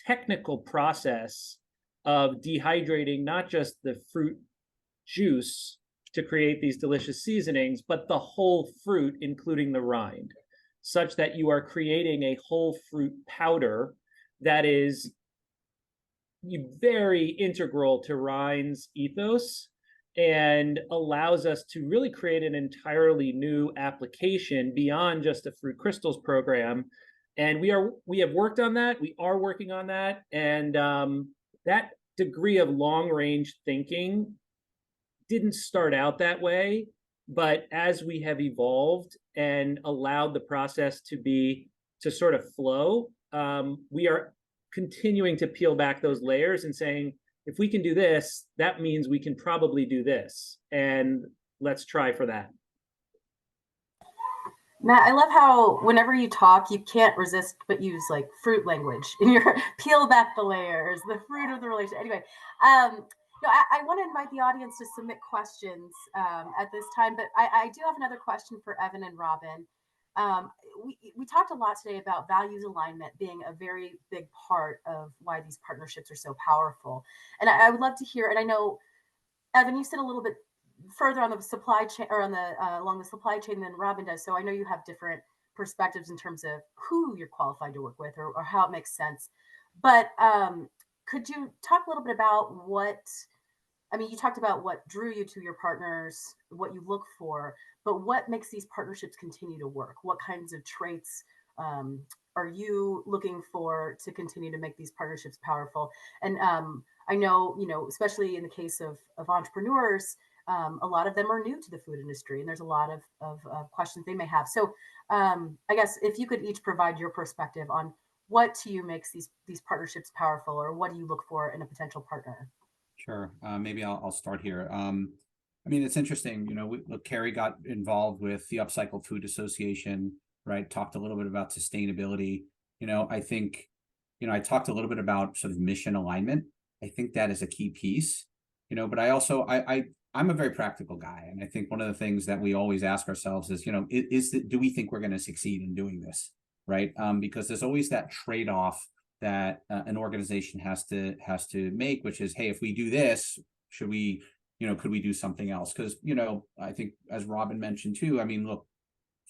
technical process of dehydrating not just the fruit juice to create these delicious seasonings, but the whole fruit, including the rind, such that you are creating a whole fruit powder that is very integral to Rind's ethos and allows us to really create an entirely new application beyond just a fruit crystals program. And we have worked on that. We are working on that. And that degree of long range thinking didn't start out that way. But as we have evolved and allowed the process to sort of flow, we are continuing to peel back those layers and saying, if we can do this, that means we can probably do this. And let's try for that. Matt, I love how whenever you talk, you can't resist but use like fruit language in your peel back the layers, the fruit of the relation. Anyway, I want to invite the audience to submit questions at this time, but I do have another question for Evan and Robin. We talked a lot today about values alignment being a very big part of why these partnerships are so powerful. And I would love to hear, and I know, Evan, you said a little bit further on the supply chain or on the along the supply chain than Robin does. So I know you have different perspectives in terms of who you're qualified to work with or how it makes sense. But could you talk a little bit about you talked about what drew you to your partners, what you look for, but what makes these partnerships continue to work? What kinds of traits are you looking for to continue to make these partnerships powerful? And I know, especially in the case of entrepreneurs, a lot of them are new to the food industry, and there's a lot of questions they may have. So I guess if you could each provide your perspective on what to you makes these partnerships powerful, or what do you look for in a potential partner? Sure. Maybe I'll start here. It's interesting. Look, Kerry got involved with the Upcycled Food Association, right? Talked a little bit about sustainability. I think, I talked a little bit about sort of mission alignment. I think that is a key piece, but I also, I'm a very practical guy. And I think one of the things that we always ask ourselves is, do we think we're going to succeed in doing this? Right. Because there's always that trade-off that an organization has to make, which is, hey, if we do this, should we, could we do something else? Because, I think as Robin mentioned too, look,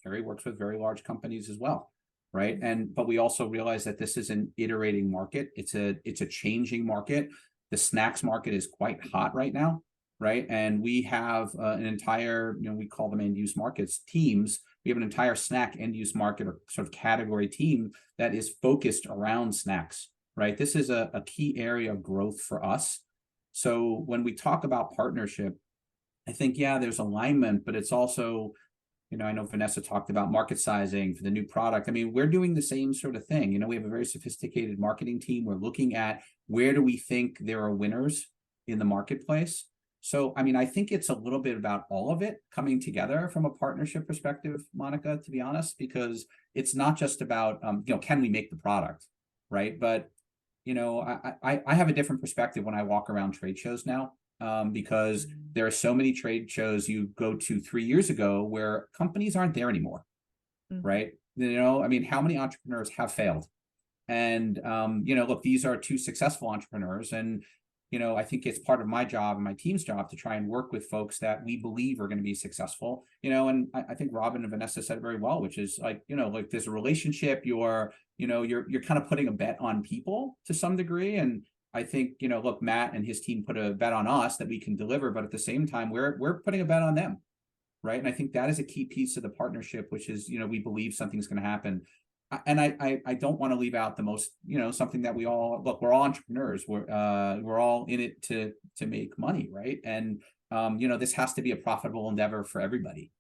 Kerry works with very large companies as well. Right. But we also realize that this is an iterating market. It's a changing market. The snacks market is quite hot right now. Right. And we have an entire, we call them end use markets teams. We have an entire snack end use market or sort of category team that is focused around snacks. Right. This is a key area of growth for us. So when we talk about partnership, I think, yeah, there's alignment, but it's also, I know Vanessa talked about market sizing for the new product. We're doing the same sort of thing. We have a very sophisticated marketing team. We're looking at where do we think there are winners in the marketplace. So, I think it's a little bit about all of it coming together from a partnership perspective, Monica, to be honest, because it's not just about, can we make the product, right? But, I have a different perspective when I walk around trade shows now, because there are so many trade shows you go to 3 years ago where companies aren't there anymore, right? How many entrepreneurs have failed? And, look, these are two successful entrepreneurs, and I think it's part of my job and my team's job to try and work with folks that we believe are going to be successful, and I think Robin and Vanessa said it very well, which is like there's a relationship, you're kind of putting a bet on people to some degree. And I think, look, Matt and his team put a bet on us that we can deliver, but at the same time, we're putting a bet on them. Right. And I think that is a key piece of the partnership, which is, we believe something's going to happen. And I don't want to leave out the most, something that we're all entrepreneurs. We're all in it to make money. Right. And, this has to be a profitable endeavor for everybody.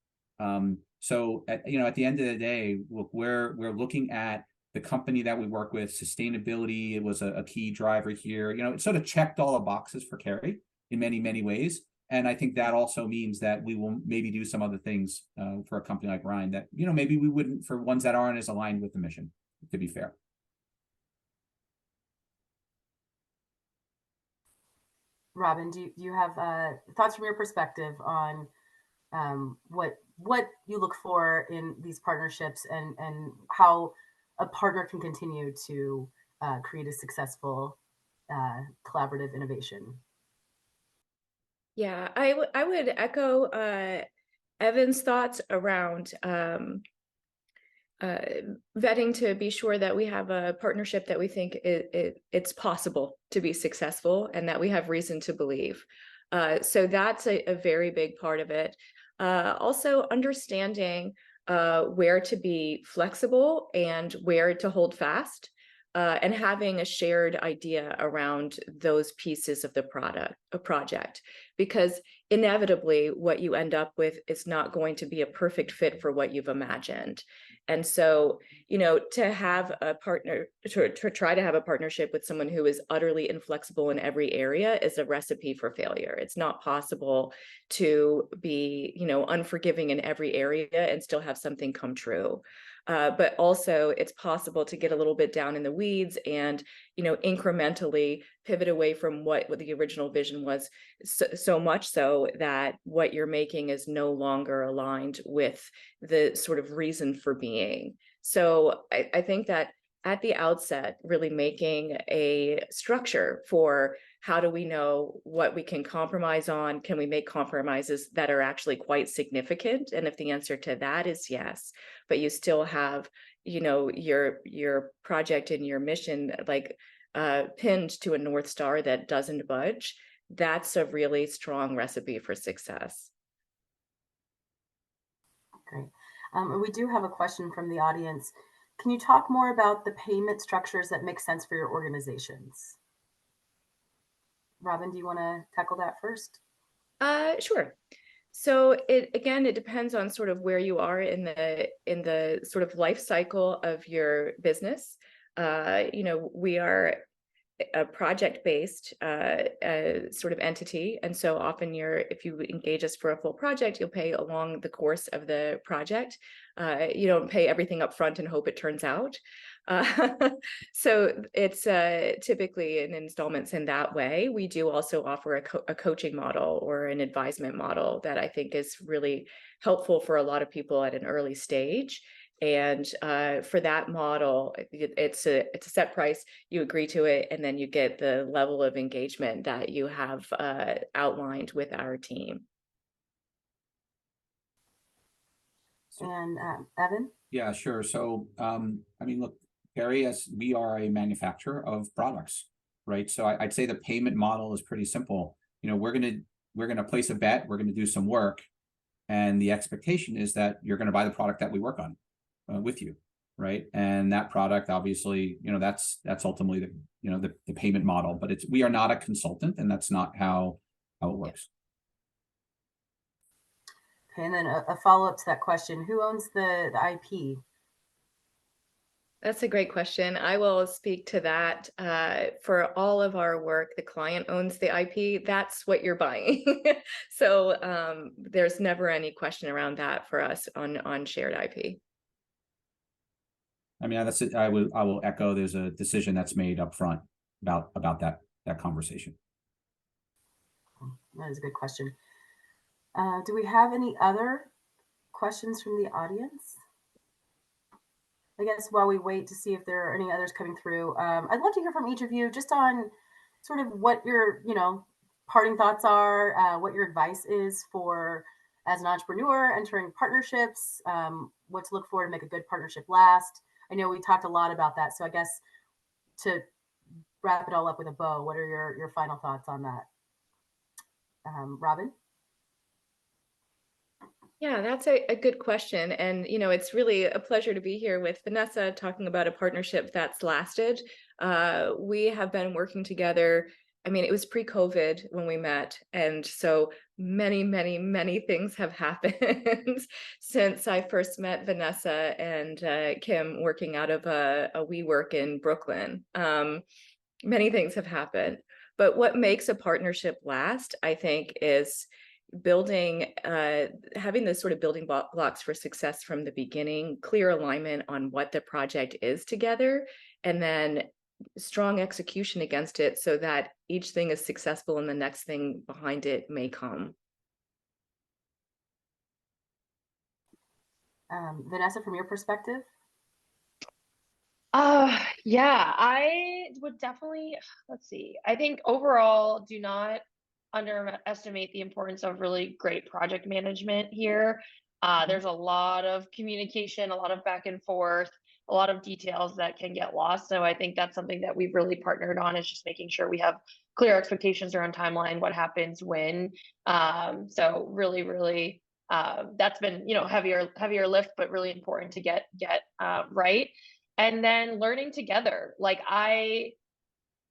So, at the end of the day, look, we're looking at the company that we work with. Sustainability, it was a key driver here. It sort of checked all the boxes for Kerry in many, many ways. And I think that also means that we will maybe do some other things for a company like Rind that, maybe we wouldn't for ones that aren't as aligned with the mission, to be fair. Robin, do you have thoughts from your perspective on what you look for in these partnerships and how a partner can continue to create a successful collaborative innovation? Yeah, I would echo Evan's thoughts around vetting to be sure that we have a partnership that we think it's possible to be successful and that we have reason to believe. So that's a very big part of it. Also understanding where to be flexible and where to hold fast, and having a shared idea around those pieces of the project, because inevitably what you end up with is not going to be a perfect fit for what you've imagined. And so, to have a partner, to try to have a partnership with someone who is utterly inflexible in every area is a recipe for failure. It's not possible to be, unforgiving in every area and still have something come true. But also it's possible to get a little bit down in the weeds and, incrementally pivot away from what the original vision was, so much so that what you're making is no longer aligned with the sort of reason for being. So I think that at the outset, really making a structure for how do we know what we can compromise on? Can we make compromises that are actually quite significant? And if the answer to that is yes, but you still have, your project and your mission like pinned to a North Star that doesn't budge, that's a really strong recipe for success. Great. We do have a question from the audience. Can you talk more about the payment structures that make sense for your organizations? Robin, do you want to tackle that first? Sure. So it depends on sort of where you are in the sort of life cycle of your business. We are a project-based sort of entity, and so often if you engage us for a full project, you'll pay along the course of the project. You don't pay everything up front and hope it turns out. So it's typically in installments in that way. We do also offer a coaching model or an advisement model that I think is really helpful for a lot of people at an early stage. And for that model, it's a set price, you agree to it, and then you get the level of engagement that you have outlined with our team. And Evan? Yeah, sure. So, look, Kerry, as we are a manufacturer of products, right? So I'd say the payment model is pretty simple. We're gonna place a bet, we're gonna do some work, and the expectation is that you're gonna buy the product that we work on with you, right? And that product, obviously, that's ultimately the payment model. But we are not a consultant, and that's not how it works. Okay, and then a follow-up to that question: who owns the IP? That's a great question. I will speak to that. For all of our work, the client owns the IP. That's what you're buying. So there's never any question around that for us on shared IP. That's it. I will echo. There's a decision that's made up front about that conversation. That is a good question. Do we have any other questions from the audience? I guess while we wait to see if there are any others coming through, I'd love to hear from each of you just on sort of what your, parting thoughts are, what your advice is for as an entrepreneur entering partnerships, what to look for to make a good partnership last. I know we talked a lot about that. So I guess to wrap it all up with a bow, what are your final thoughts on that? Robin? Yeah, that's a good question. And, it's really a pleasure to be here with Vanessa talking about a partnership that's lasted. We have been working together. It was pre-COVID when we met. And so many, many, many things have happened since I first met Vanessa and Kim working out of a WeWork in Brooklyn. Many things have happened. But what makes a partnership last, I think, is having this sort of building blocks for success from the beginning, clear alignment on what the project is together, and then strong execution against it so that each thing is successful and the next thing behind it may come. Vanessa, from your perspective? Yeah, I would definitely, let's see. I think overall, do not underestimate the importance of really great project management here. There's a lot of communication, a lot of back and forth, a lot of details that can get lost. So I think that's something that we've really partnered on, is just making sure we have clear expectations around timeline, what happens when. So really, that's been, heavier lift, but really important to get right. And then learning together. Like, I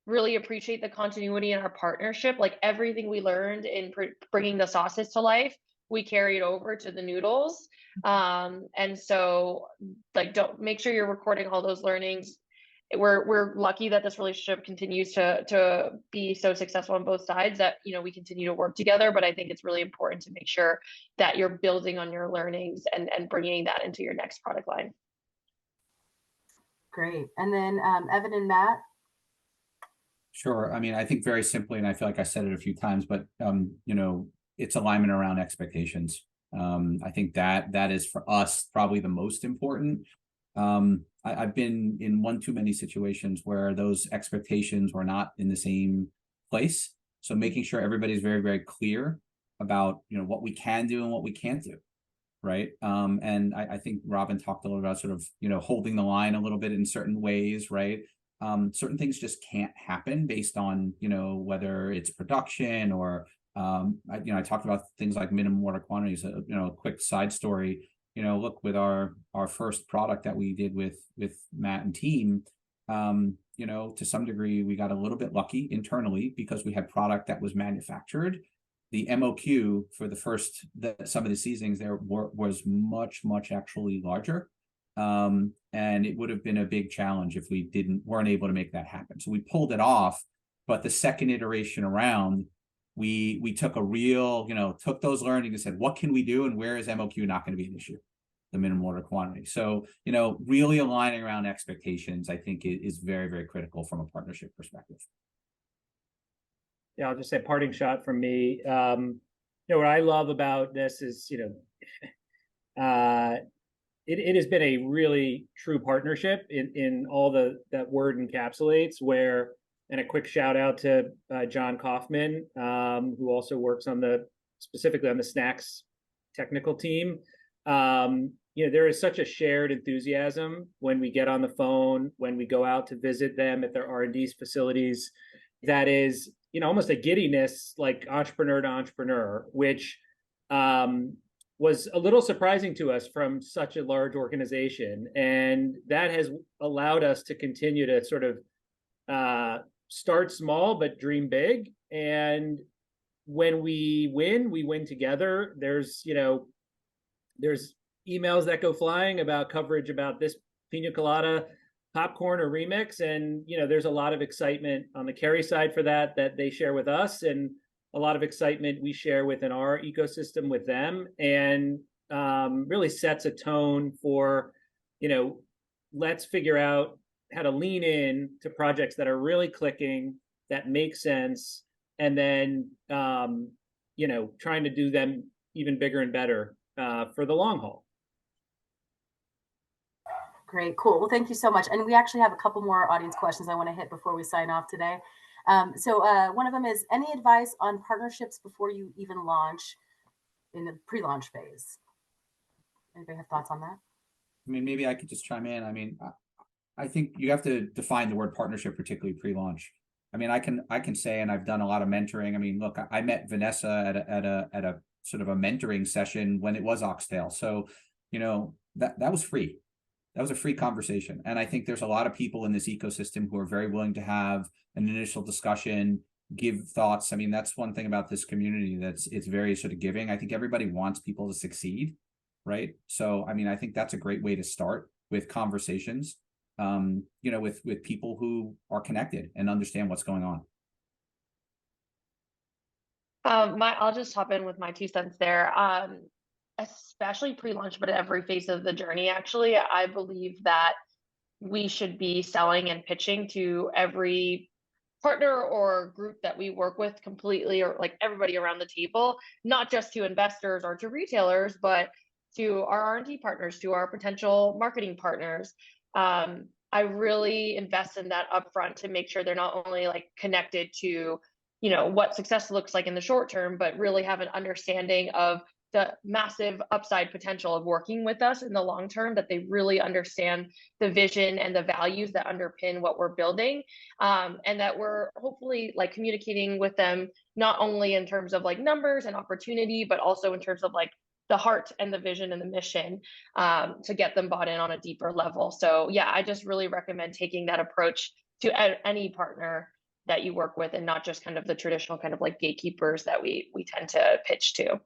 really appreciate the continuity in our partnership. Like, everything we learned in bringing the sauces to life, we carried over to the noodles. And so, like, don't make sure you're recording all those learnings. We're lucky that this relationship continues to be so successful on both sides, that we continue to work together. But I think it's really important to make sure that you're building on your learnings and bringing that into your next product line. Great. And then Evan and Matt. Sure. I mean, I think very simply, and I feel like I said it a few times, but it's alignment around expectations. I think that is, for us, probably the most important. I've been in one too many situations where those expectations were not in the same place. So making sure everybody's very, very clear about what we can do and what we can't do. Right. And I think Robin talked a little about sort of holding the line a little bit in certain ways, right? Certain things just can't happen based on whether it's production or I talked about things like minimum order quantities. A quick side story. Look, with our first product that we did with Matt and team, to some degree we got a little bit lucky internally because we had product that was manufactured. The MOQ for some of the seasonings there was much actually larger. And it would have been a big challenge if we weren't able to make that happen. So we pulled it off, but the second iteration around, we took took those learnings and said, what can we do? And where is MOQ not going to be an issue? The minimum order quantity. So, really aligning around expectations, I think is very, very critical from a partnership perspective. Yeah, I'll just say parting shot from me. What I love about this is, it has been a really true partnership in all that word encapsulates. And a quick shout out to John Kaufman, who also works specifically on the snacks technical team. There is such a shared enthusiasm when we get on the phone, when we go out to visit them at their R&D facilities, that is, almost a giddiness, like entrepreneur to entrepreneur, which was a little surprising to us from such a large organization. And that has allowed us to continue to sort of start small, but dream big. And when we win together. There's emails that go flying about coverage about this pina colada popcorn or remix. And, there's a lot of excitement on the Kerry side for that they share with us, and a lot of excitement we share within our ecosystem with them, and really sets a tone for, let's figure out how to lean in to projects that are really clicking, that make sense, and then, trying to do them even bigger and better for the long haul. Great, cool. Well, thank you so much. And we actually have a couple more audience questions I want to hit before we sign off today. So one of them is, any advice on partnerships before you even launch, in the pre-launch phase? Anybody have thoughts on that? I mean, maybe I could just chime in. I mean, I think you have to define the word partnership, particularly pre-launch. I mean, I can say, and I've done a lot of mentoring. I mean, look, I met Vanessa at a sort of a mentoring session when it was Oxtail. So, that was free. That was a free conversation. And I think there's a lot of people in this ecosystem who are very willing to have an initial discussion, give thoughts. I mean, that's one thing about this community, it's very sort of giving. I think everybody wants people to succeed, right? So, I mean, I think that's a great way to start with conversations, with people who are connected and understand what's going on. I'll just hop in with my 2 cents there. Especially pre-launch, but at every phase of the journey, actually, I believe that we should be selling and pitching to every partner or group that we work with completely, or like everybody around the table, not just to investors or to retailers, but to our R&D partners, to our potential marketing partners. I really invest in that upfront to make sure they're not only like connected to, what success looks like in the short term, but really have an understanding of the massive upside potential of working with us in the long term, that they really understand the vision and the values that underpin what we're building, and that we're hopefully like communicating with them not only in terms of like numbers and opportunity, but also in terms of like the heart and the vision and the mission, to get them bought in on a deeper level. So yeah, I just really recommend taking that approach to any partner that you work with, and not just kind of the traditional kind of like gatekeepers that we tend to pitch to.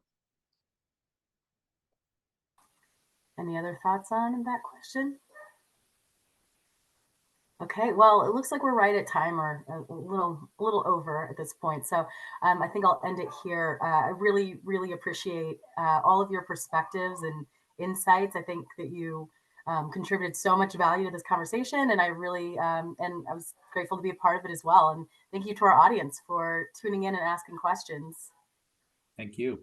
Any other thoughts on that question? Okay, well, it looks like we're right at time, or a little over at this point. So I think I'll end it here. I really appreciate all of your perspectives and insights. I think that you contributed so much value to this conversation, and I really and I was grateful to be a part of it as well. And thank you to our audience for tuning in and asking questions. Thank you.